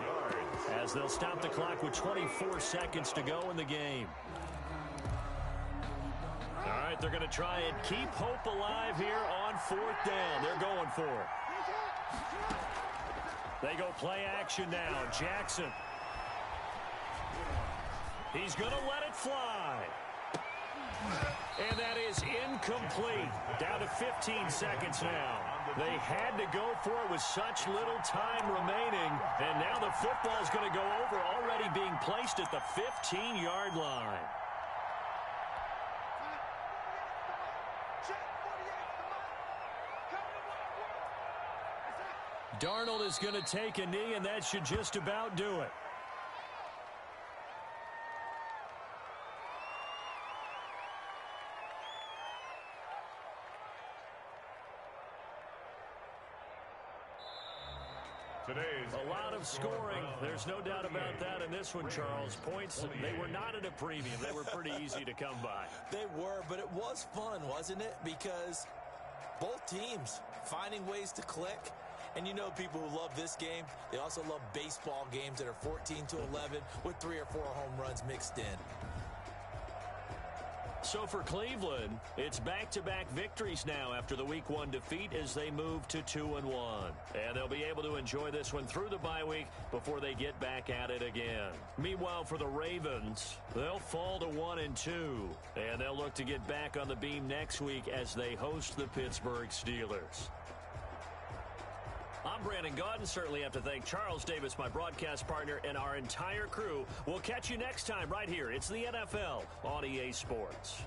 as they'll stop the clock with 24 seconds to go in the game. All right, they're going to try and keep hope alive here on 4th down. They're going for it. They go play action now. Jackson. He's going to let it fly. And that is incomplete. Down to 15 seconds now. They had to go for it with such little time remaining. And now the football is going to go over, already being placed at the 15-yard line. Darnold is going to take a knee, and that should just about do it. A lot of scoring. There's no doubt about that in this one, Charles. Points, they were not at a premium. They were pretty easy to come by. They were, but it was fun, wasn't it? Because both teams finding ways to click. And you know people who love this game, they also love baseball games that are 14-11 with 3 or 4 home runs mixed in. So for Cleveland, it's back-to-back victories now after the Week 1 defeat as they move to 2-1. And they'll be able to enjoy this one through the bye week before they get back at it again. Meanwhile, for the Ravens, they'll fall to 1-2. And they'll look to get back on the beam next week as they host the Pittsburgh Steelers. I'm Brandon Gaudin. Certainly have to thank Charles Davis, my broadcast partner, and our entire crew. We'll catch you next time right here. It's the NFL on EA Sports.